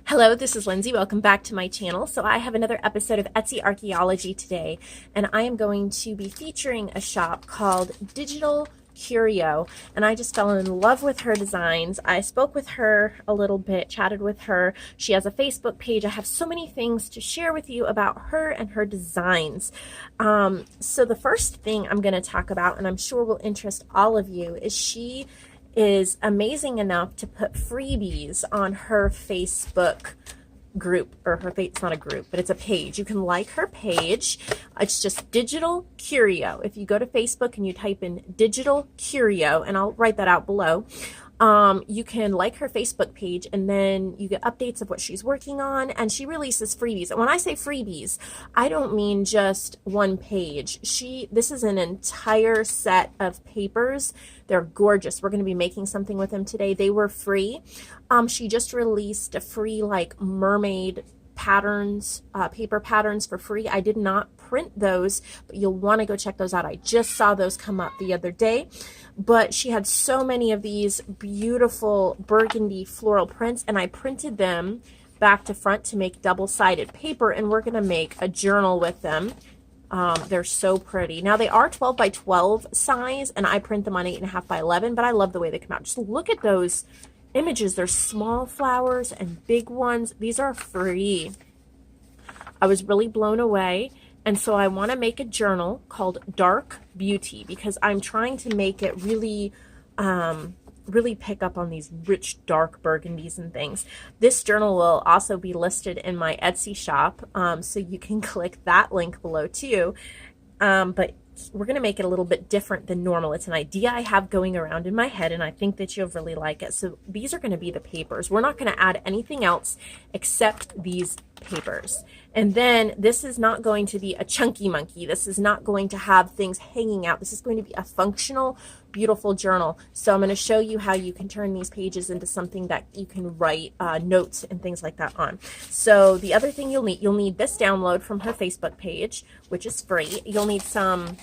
Hello, this is Lindsay. Welcome back to my channel. So I have another episode of Etsy Archeology today, and I am going to be featuring a shop called Digital Curio, and I just fell in love with her designs. I spoke with her a little bit, chatted with her. She has a Facebook page. I have so many things to share with you about her and her designs. So the first thing I'm going to talk about, and I'm sure will interest all of you, is she is amazing enough to put freebies on her Facebook group, or it's not a group, but it's a page. You can like her page. It's just Digital Curio. If you go to Facebook and you type in Digital Curio, and I'll write that out below, you can like her Facebook page, and then you get updates of what she's working on, and she releases freebies. And when I say freebies, I don't mean just one page. This is an entire set of papers. They're gorgeous. We're going to be making something with them today. They were free. She just released a free like mermaid patterns, paper patterns for free. I did not print those, but you'll want to go check those out. I just saw those come up the other day, but she had so many of these beautiful burgundy floral prints, and I printed them back to front to make double-sided paper, and we're going to make a journal with them. They're so pretty. Now they are 12 by 12 size, and I print them on 8.5 by 11, but I love the way they come out. Just look at those images. There's small flowers and big ones. These are free. I was really blown away. And so I want to make a journal called Dark Beauty, because I'm trying to make it really, really pick up on these rich, dark burgundies and things. This journal will also be listed in my Etsy shop, so you can click that link below too. But we're going to make it a little bit different than normal. It's an idea I have going around in my head, and I think that you'll really like it. So these are going to be the papers. We're not going to add anything else except these papers. And then this is not going to be a chunky monkey. This is not going to have things hanging out. This is going to be a functional, beautiful journal. So I'm going to show you how you can turn these pages into something that you can write notes and things like that on. So the other thing you'll need this download from her Facebook page, which is free. You'll need some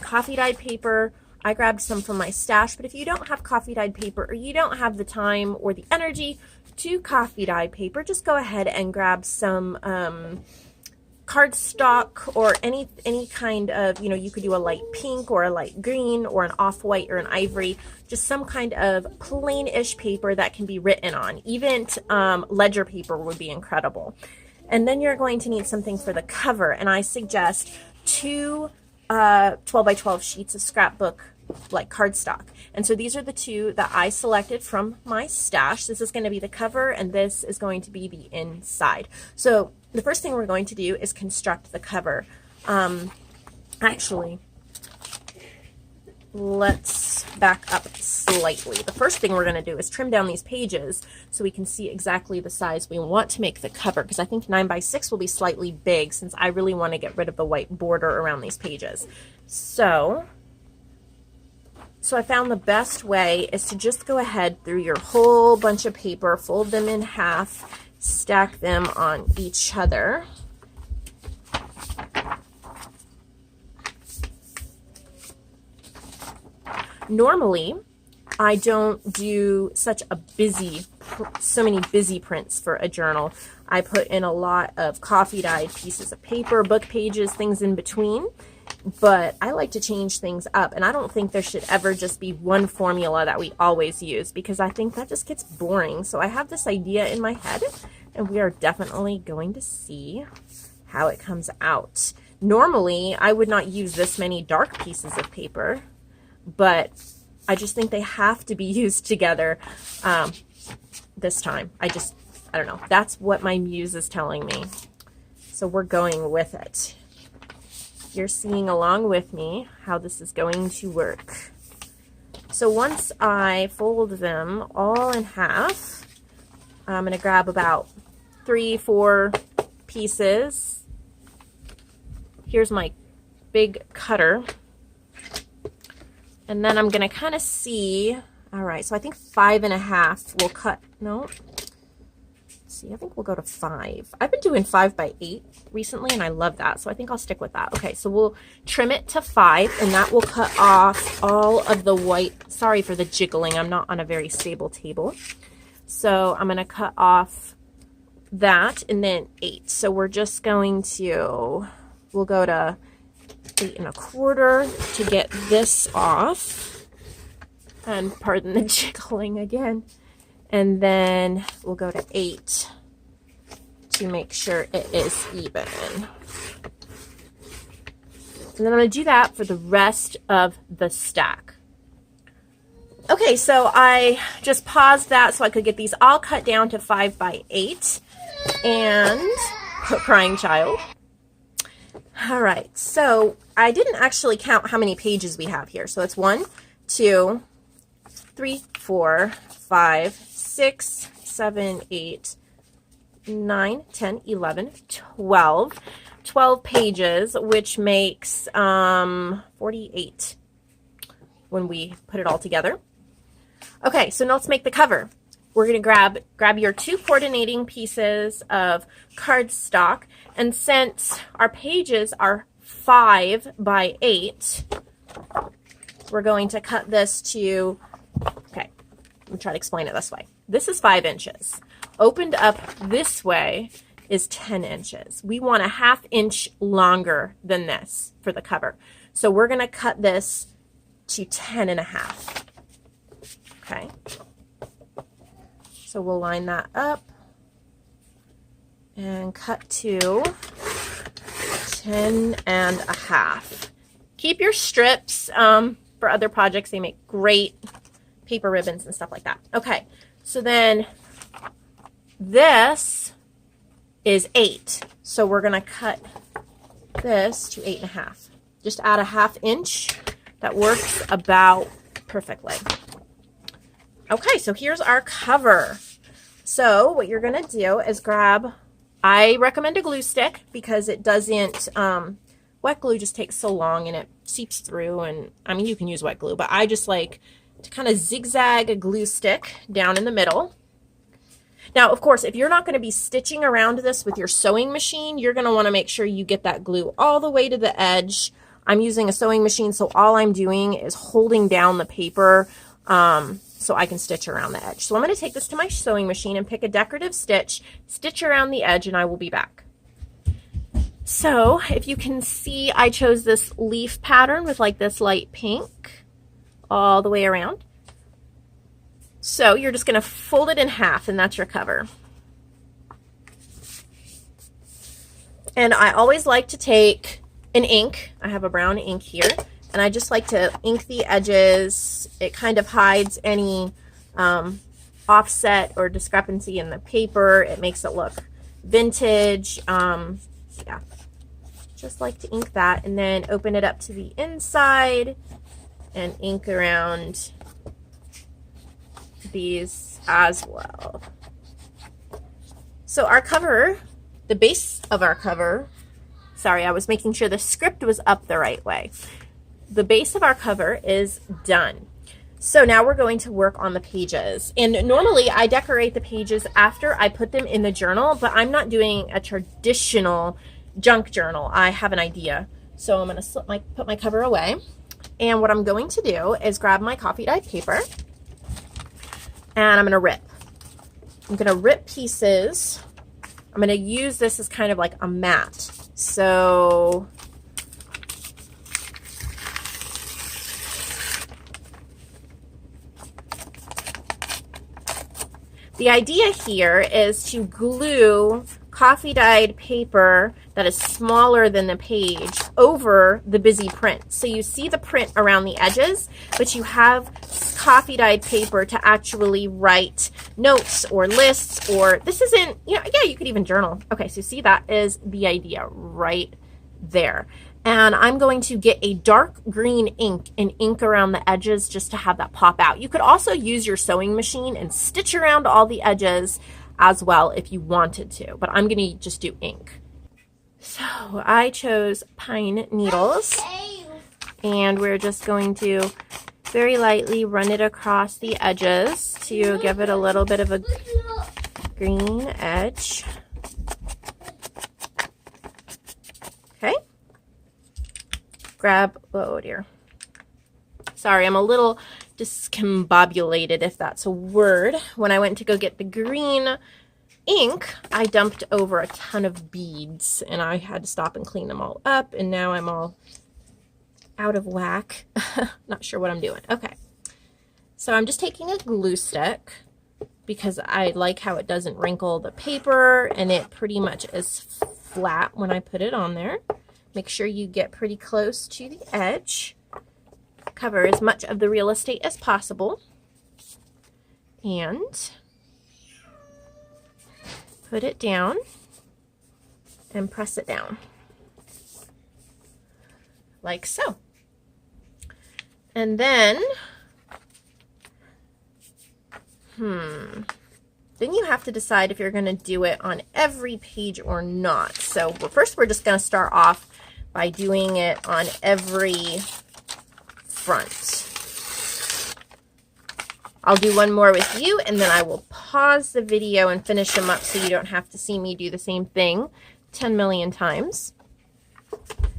coffee dyed paper. I grabbed some from my stash, but if you don't have coffee dyed paper, or you don't have the time or the energy to coffee dye paper, just go ahead and grab some cardstock, or any kind of, you could do a light pink or a light green or an off-white or an ivory, just some kind of plain-ish paper that can be written on. Even ledger paper would be incredible. And then you're going to need something for the cover, and I suggest two 12 by 12 sheets of scrapbook like cardstock. And so these are the two that I selected from my stash. This is going to be the cover, and this is going to be the inside. So the first thing we're going to do is construct the cover. Actually, let's back up slightly. The first thing we're going to do is trim down these pages so we can see exactly the size we want to make the cover, because I think 9 by 6 will be slightly big, since I really want to get rid of the white border around these pages. So I found the best way is to just go ahead through your whole bunch of paper, fold them in half, stack them on each other. Normally, I don't do so many busy prints for a journal. I put in a lot of coffee dyed pieces of paper, book pages, things in between. But I like to change things up, and I don't think there should ever just be one formula that we always use, because I think that just gets boring. So I have this idea in my head, and we are definitely going to see how it comes out. Normally, I would not use this many dark pieces of paper, but I just think they have to be used together this time. I don't know. That's what my muse is telling me. So we're going with it. You're seeing along with me how this is going to work. So once I fold them all in half, I'm going to grab about 3-4 pieces. Here's my big cutter. And then I'm going to kind of see, all right, so I think 5.5 will cut, no, see, I think we'll go to 5. I've been doing 5 by 8 recently, and I love that, so I think I'll stick with that. Okay, so we'll trim it to 5, and that will cut off all of the white. Sorry for the jiggling. I'm not on a very stable table. So I'm going to cut off that, and then 8. So we're just going to, we'll go to 8 1/4 to get this off. And pardon the jiggling again. And then we'll go to 8 to make sure it is even. And then I'm going to do that for the rest of the stack. Okay, so I just paused that so I could get these all cut down to 5 by 8. And crying child. All right, so I didn't actually count how many pages we have here. So it's 1, 2, 3, 4, 5, 6, 7, 8, 9, 10, 11, 12. 12 pages, which makes 48 when we put it all together. Okay, so now let's make the cover. We're going to grab your 2 coordinating pieces of cardstock, and since our pages are 5 by 8, we're going to cut this to, okay, let me try to explain it this way. This is 5 inches. Opened up this way is 10 inches. We want a 1/2 inch longer than this for the cover. So we're going to cut this to 10 1/2. Okay. So we'll line that up and cut to 10 1/2. Keep your strips for other projects. They make great paper ribbons and stuff like that. Okay. So then this is 8. So we're going to cut this to 8 1/2. Just add a 1/2 inch. That works about perfectly. Okay, so here's our cover. So what you're going to do is grab, I recommend a glue stick because it doesn't, wet glue just takes so long and it seeps through, and I mean you can use wet glue, but I just like to kind of zigzag a glue stick down in the middle. Now, of course, if you're not going to be stitching around this with your sewing machine, you're going to want to make sure you get that glue all the way to the edge. I'm using a sewing machine, so all I'm doing is holding down the paper so I can stitch around the edge. So I'm going to take this to my sewing machine and pick a decorative stitch, stitch around the edge, and I will be back. So if you can see, I chose this leaf pattern with like this light pink all the way around. So you're just going to fold it in half, and that's your cover. And I always like to take an ink. I have a brown ink here, and I just like to ink the edges. It kind of hides any offset or discrepancy in the paper. It makes it look vintage. Yeah, just like to ink that, and then open it up to the inside and ink around these as well. So our cover, the base of our cover, sorry, I was making sure the script was up the right way. The base of our cover is done. So now we're going to work on the pages. And normally I decorate the pages after I put them in the journal, but I'm not doing a traditional junk journal. I have an idea. So I'm going to put my cover away. And what I'm going to do is grab my coffee dyed paper, and I'm going to rip. I'm going to rip pieces. I'm going to use this as kind of like a mat. So the idea here is to glue coffee dyed paper that is smaller than the page over the busy print. So you see the print around the edges, but you have coffee dyed paper to actually write notes or lists, or this isn't, yeah, you could even journal. Okay, so see, that is the idea right there. And I'm going to get a dark green ink and ink around the edges just to have that pop out. You could also use your sewing machine and stitch around all the edges as well if you wanted to, but I'm going to just do ink. So I chose pine needles, and we're just going to very lightly run it across the edges to give it a little bit of a green edge. Okay. Grab, oh dear. Sorry, I'm a little discombobulated, if that's a word. When I went to go get the green ink, I dumped over a ton of beads, and I had to stop and clean them all up, and now I'm all out of whack. Not sure what I'm doing. Okay, so I'm just taking a glue stick because I like how it doesn't wrinkle the paper, and it pretty much is flat when I put it on there. Make sure you get pretty close to the edge. Cover as much of the real estate as possible. And put it down and press it down. Like so. And then, then you have to decide if you're going to do it on every page or not. So first we're just going to start off by doing it on every front. I'll do one more with you, and then I will pause the video and finish them up so you don't have to see me do the same thing 10 million times.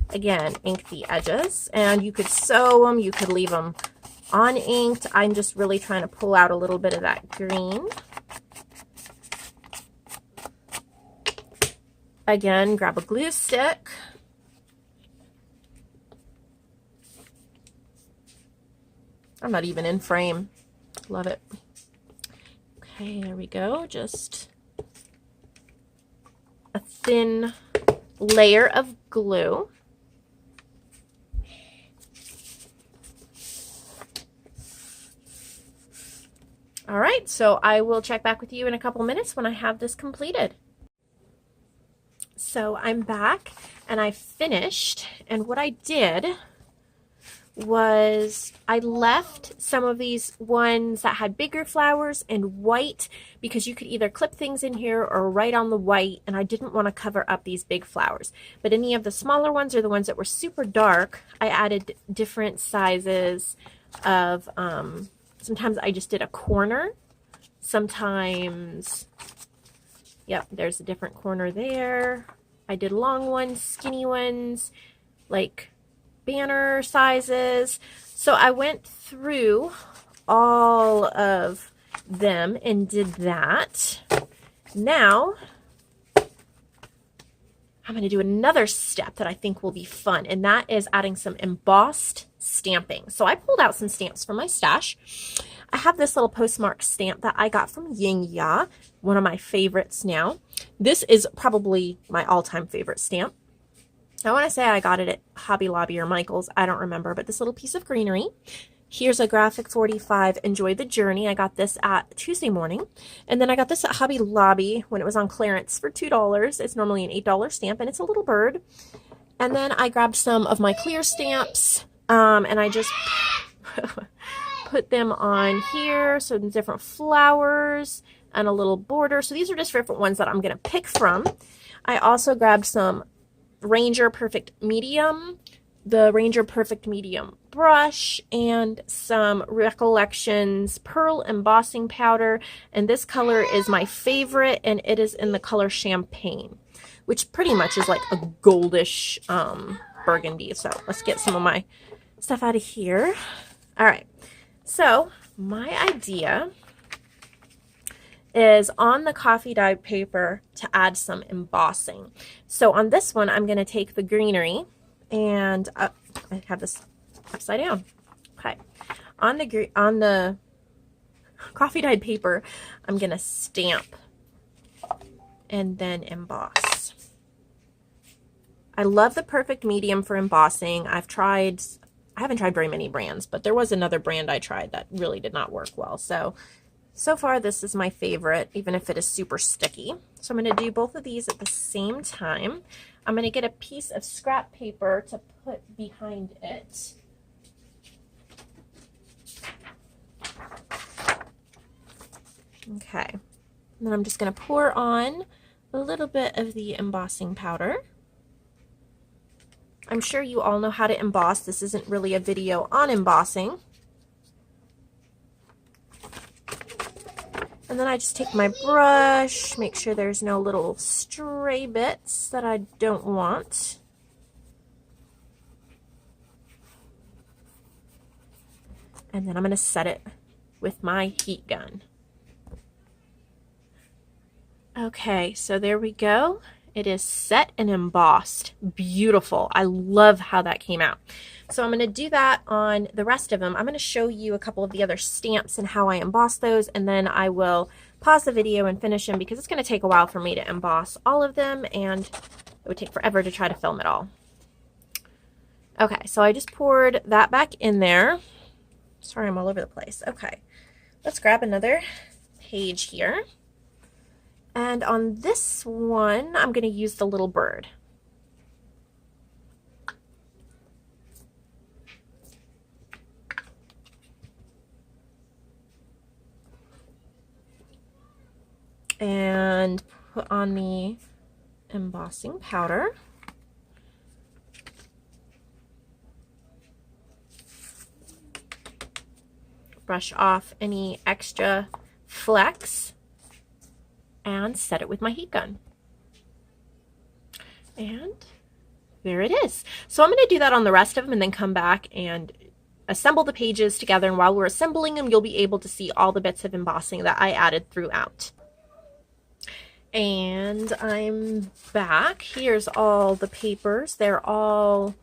Again, ink the edges, and you could sew them, you could leave them uninked. I'm just really trying to pull out a little bit of that green. Again, grab a glue stick. I'm not even in frame. Love it. Okay, there we go. Just a thin layer of glue. All right, so I will check back with you in a couple minutes when I have this completed. So I'm back and I finished, and what I did was I left some of these ones that had bigger flowers in white because you could either clip things in here or write on the white, and I didn't want to cover up these big flowers. But any of the smaller ones or the ones that were super dark, I added different sizes of, sometimes I just did a corner. Sometimes, yep, there's a different corner there. I did long ones, skinny ones, like banner sizes. So I went through all of them and did that. Now I'm going to do another step that I think will be fun, and that is adding some embossed stamping. So I pulled out some stamps from my stash. I have this little postmark stamp that I got from Yin Ya, one of my favorites now. This is probably my all-time favorite stamp. I want to say I got it at Hobby Lobby or Michael's. I don't remember, but this little piece of greenery. Here's a graphic 45, Enjoy the Journey. I got this at Tuesday morning. And then I got this at Hobby Lobby when it was on clearance for $2. It's normally an $8 stamp, and it's a little bird. And then I grabbed some of my clear stamps, and I just put them on here. So different flowers and a little border. So these are just different ones that I'm going to pick from. I also grabbed some Ranger Perfect Medium, the Ranger Perfect Medium brush, and some Recollections Pearl Embossing Powder. And this color is my favorite, and it is in the color Champagne, which pretty much is like a goldish burgundy. So let's get some of my stuff out of here. All right, so my idea is on the coffee dyed paper to add some embossing. So on this one, I'm going to take the greenery, and I have this upside down. Okay, on the coffee dyed paper, I'm going to stamp and then emboss. I love the Perfect Medium for embossing. I haven't tried very many brands, but there was another brand I tried that really did not work well. So far, this is my favorite, even if it is super sticky. So I'm going to do both of these at the same time. I'm going to get a piece of scrap paper to put behind it. Okay. And then I'm just going to pour on a little bit of the embossing powder. I'm sure you all know how to emboss. This isn't really a video on embossing. And then I just take my brush, make sure there's no little stray bits that I don't want. And then I'm going to set it with my heat gun. Okay, so there we go. It is set and embossed. Beautiful. I love how that came out. So I'm going to do that on the rest of them. I'm going to show you a couple of the other stamps and how I emboss those, and then I will pause the video and finish them because it's going to take a while for me to emboss all of them, and it would take forever to try to film it all. Okay, so I just poured that back in there. Sorry, I'm all over the place. Okay, let's grab another page here. And on this one, I'm going to use the little bird. And put on the embossing powder. Brush off any extra flecks and set it with my heat gun. And there it is. So I'm going to do that on the rest of them and then come back and assemble the pages together. And while we're assembling them, you'll be able to see all the bits of embossing that I added throughout. And I'm back. Here's all the papers. They're all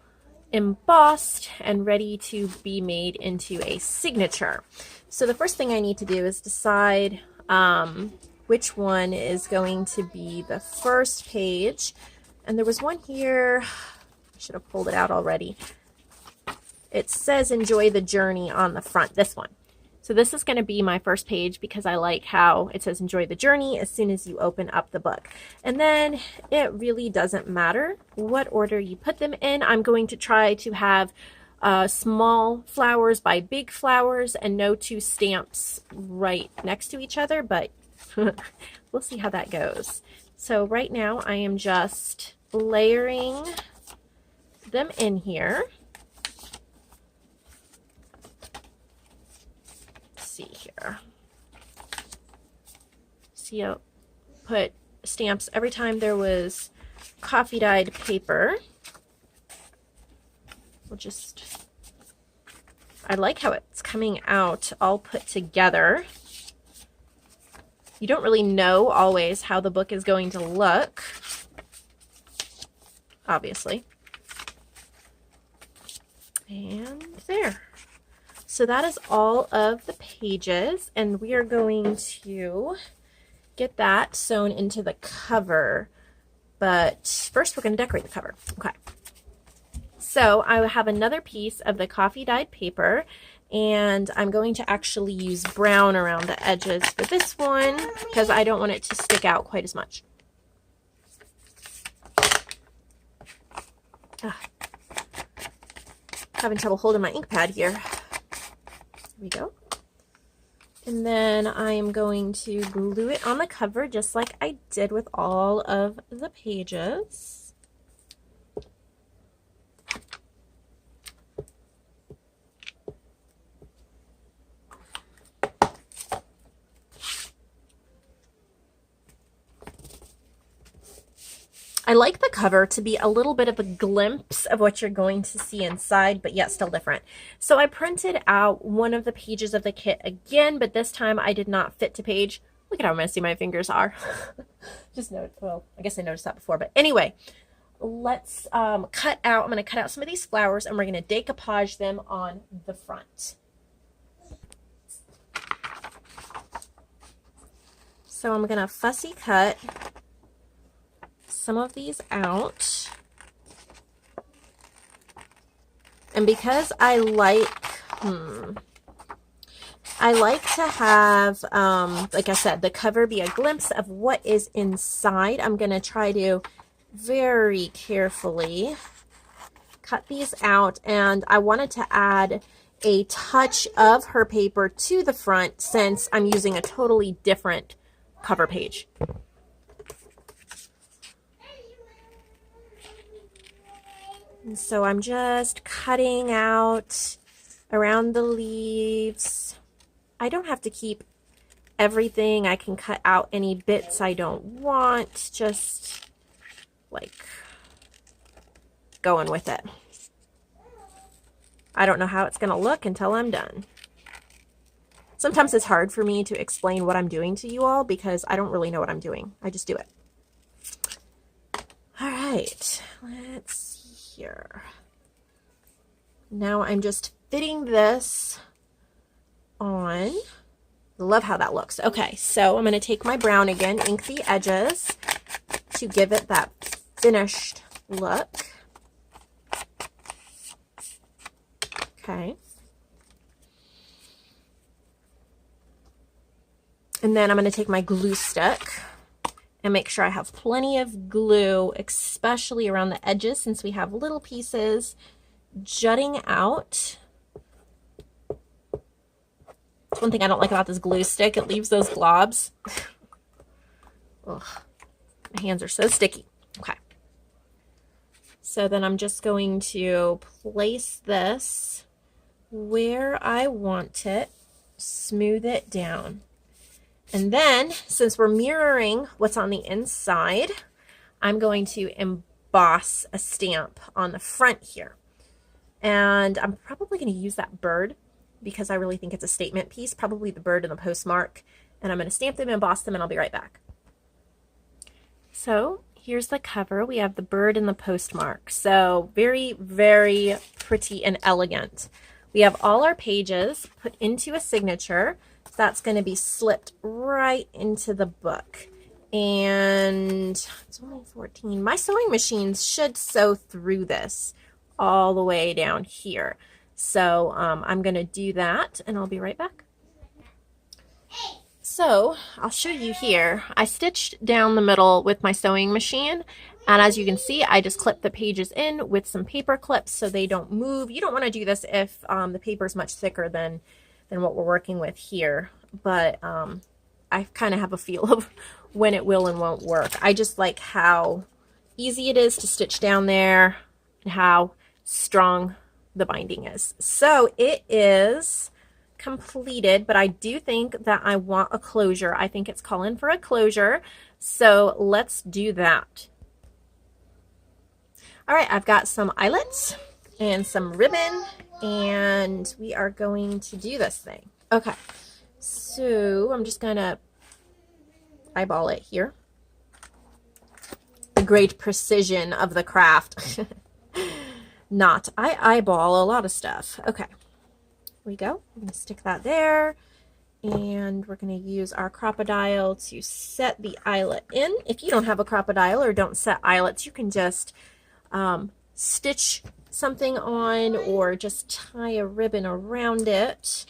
embossed and ready to be made into a signature. So the first thing I need to do is decide which one is going to be the first page. And there was one here, I should have pulled it out already. It says enjoy the journey on the front, this one. So this is going to be my first page because I like how it says enjoy the journey as soon as you open up the book. And then it really doesn't matter what order you put them in. I'm going to try to have small flowers by big flowers and no two stamps right next to each other, but we'll see how that goes. So right now I am just layering them in here. See here. See, I'll put stamps every time there was coffee dyed paper. We'll just, I like how it's coming out all put together. You don't really know always how the book is going to look, obviously. And there. So that is all of the pages, and we are going to get that sewn into the cover. But first we're going to decorate the cover. Okay. So I have another piece of the coffee dyed paper, and I'm going to actually use brown around the edges for this one because I don't want it to stick out quite as much. Having trouble holding my ink pad here. There we go. And then I am going to glue it on the cover just like I did with all of the pages. I like the cover to be a little bit of a glimpse of what you're going to see inside, but yet still different. So I printed out one of the pages of the kit again, but this time I did not fit to page. Look at how messy my fingers are. Just note, well, I guess I noticed that before, but anyway, let's cut out, I'm going to cut out some of these flowers and we're going to decoupage them on the front. So I'm going to fussy cut some of these out, and because I like to have like I said, the cover be a glimpse of what is inside, I'm gonna try to very carefully cut these out, and I wanted to add a touch of her paper to the front since I'm using a totally different cover page. And so I'm just cutting out around the leaves. I don't have to keep everything. I can cut out any bits I don't want, just like going with it. I don't know how it's going to look until I'm done. Sometimes it's hard for me to explain what I'm doing to you all because I don't really know what I'm doing. I just do it. All right, let's see here. Now I'm just fitting this on. Love how that looks. Okay, so I'm going to take my brown again, ink the edges to give it that finished look. Okay. And then I'm going to take my glue stick and make sure I have plenty of glue, especially around the edges since we have little pieces jutting out. That's one thing I don't like about this glue stick. It leaves those globs. Ugh, my hands are so sticky. Okay. So then I'm just going to place this where I want it, smooth it down. And then, since we're mirroring what's on the inside, I'm going to emboss a stamp on the front here. And I'm probably going to use that bird because I really think it's a statement piece, probably the bird and the postmark. And I'm going to stamp them, emboss them, and I'll be right back. So here's the cover. We have the bird and the postmark. So very, very pretty and elegant. We have all our pages put into a signature. That's going to be slipped right into the book. And it's only 14. My sewing machines should sew through this all the way down here. So I'm going to do that and I'll be right back. So I'll show you here. I stitched down the middle with my sewing machine. And as you can see, I just clipped the pages in with some paper clips so they don't move. You don't want to do this if the paper is much thicker than what we're working with here. But I kind of have a feel of when it will and won't work. I just like how easy it is to stitch down there and how strong the binding is. So it is completed, but I do think that I want a closure. I think it's calling for a closure. So let's do that. All right, I've got some eyelets and some ribbon, and we are going to do this thing. Okay, so I'm just gonna eyeball it here. The great precision of the craft. Not. I eyeball a lot of stuff. Okay, here we go. I'm gonna stick that there, and we're gonna use our crocodile to set the eyelet in. If you don't have a crocodile or don't set eyelets, you can just stitch something on or just tie a ribbon around it.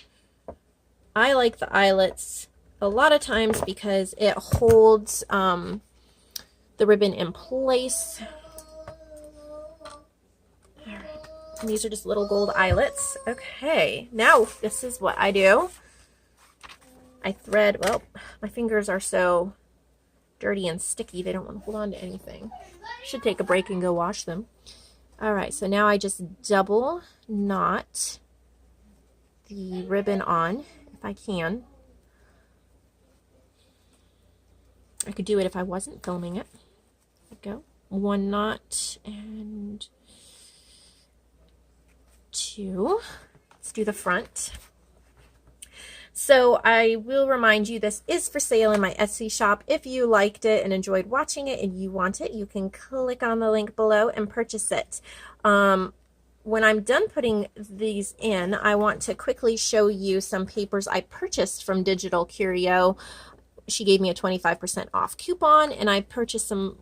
I like the eyelets a lot of times because it holds the ribbon in place. And these are just little gold eyelets. Okay, now this is what I do. I thread, well, my fingers are so dirty and sticky, they don't want to hold on to anything. Should take a break and go wash them. All right, so now I just double knot the ribbon on, if I can. I could do it if I wasn't filming it. There we go. One knot and two. Let's do the front. So I will remind you, this is for sale in my Etsy shop. If you liked it and enjoyed watching it and you want it, you can click on the link below and purchase it. When I'm done putting these in, I want to quickly show you some papers I purchased from Digital Curio. She gave me a 25% off coupon, and I purchased some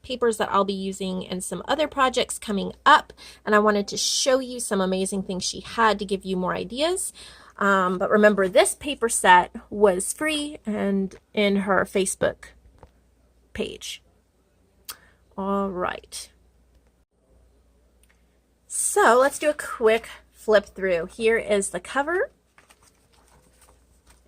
papers that I'll be using in some other projects coming up. And I wanted to show you some amazing things she had to give you more ideas. But remember, this paper set was free and in her Facebook page. All right. So let's do a quick flip through. Here is the cover.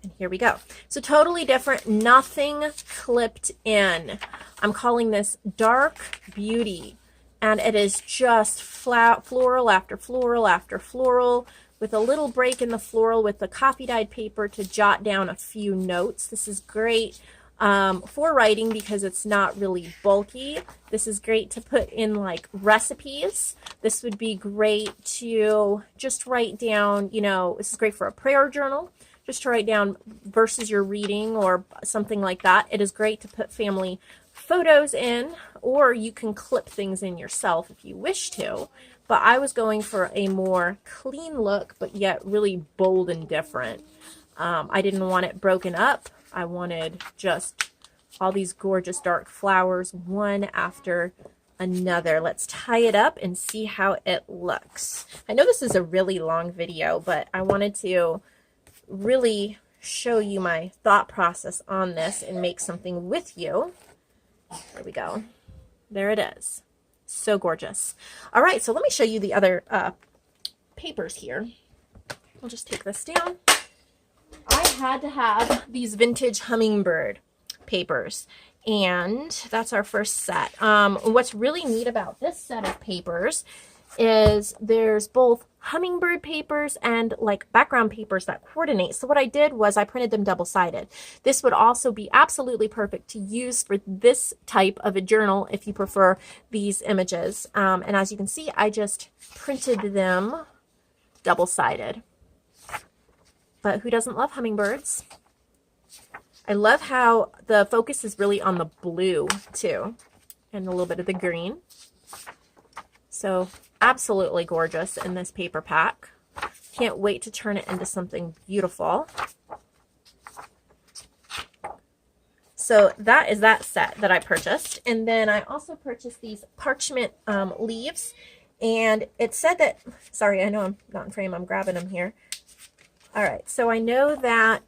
And here we go. So totally different, nothing clipped in. I'm calling this Dark Beauty. And it is just flat floral after floral after floral, with a little break in the floral with the coffee dyed paper to jot down a few notes. This is great for writing because it's not really bulky. This is great to put in like recipes. This would be great to just write down, you know, this is great for a prayer journal. just to write down verses you're reading or something like that. It is great to put family photos in, or you can clip things in yourself if you wish to. But I was going for a more clean look, but yet really bold and different. I didn't want it broken up. I wanted just all these gorgeous dark flowers, one after another. Let's tie it up and see how it looks. I know this is a really long video, but I wanted to really show you my thought process on this and make something with you. There we go. There it is. So gorgeous. All right, so let me show you the other papers here. I'll just take this down. I had to have these vintage hummingbird papers, and that's our first set. What's really neat about this set of papers is there's both hummingbird papers and like background papers that coordinate. So what I did was I printed them double-sided. This would also be absolutely perfect to use for this type of a journal if you prefer these images. And as you can see, I just printed them double-sided. But who doesn't love hummingbirds? I love how the focus is really on the blue too, and a little bit of the green. So absolutely gorgeous in this paper pack. Can't wait to turn it into something beautiful. So that is that set that I purchased. And then I also purchased these parchment leaves. And it said that, sorry, I know I'm not in frame, I'm grabbing them here. All right, so I know that,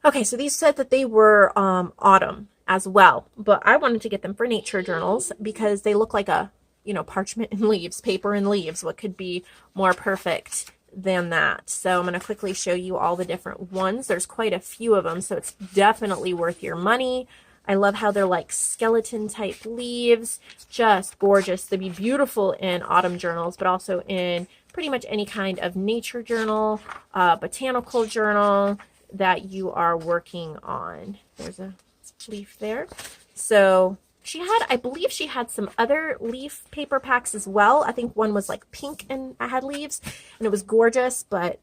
okay, so these said that they were autumn as well, but I wanted to get them for nature journals because they look like a, you know, parchment and leaves, paper and leaves. What could be more perfect than that? So I'm going to quickly show you all the different ones. There's quite a few of them, so it's definitely worth your money. I love how they're like skeleton type leaves, just gorgeous. They'd be beautiful in autumn journals, but also in pretty much any kind of nature journal, botanical journal that you are working on. There's a leaf there. So she had, I believe she had some other leaf paper packs as well. I think one was like pink and I had leaves and it was gorgeous, but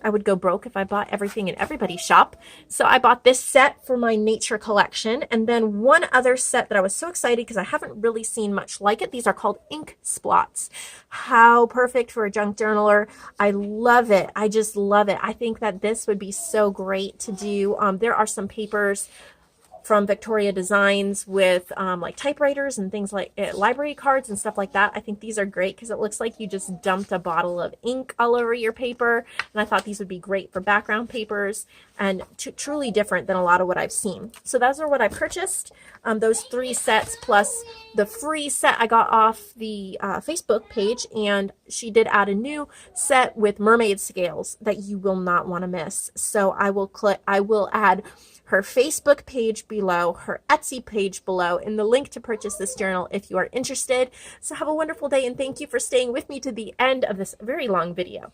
I would go broke if I bought everything in everybody's shop. So I bought this set for my nature collection. And then one other set that I was so excited because I haven't really seen much like it. These are called ink splots. How perfect for a junk journaler. I love it. I just love it. I think that this would be so great to do. There are some papers from Victoria Designs with like typewriters and things like library cards and stuff like that. I think these are great because it looks like you just dumped a bottle of ink all over your paper. And I thought these would be great for background papers and truly different than a lot of what I've seen. So those are what I purchased. Those 3 sets plus the free set I got off the Facebook page. And she did add a new set with mermaid scales that you will not want to miss. So I will add her Facebook page below, her Etsy page below, and the link to purchase this journal if you are interested. So have a wonderful day, and thank you for staying with me to the end of this very long video.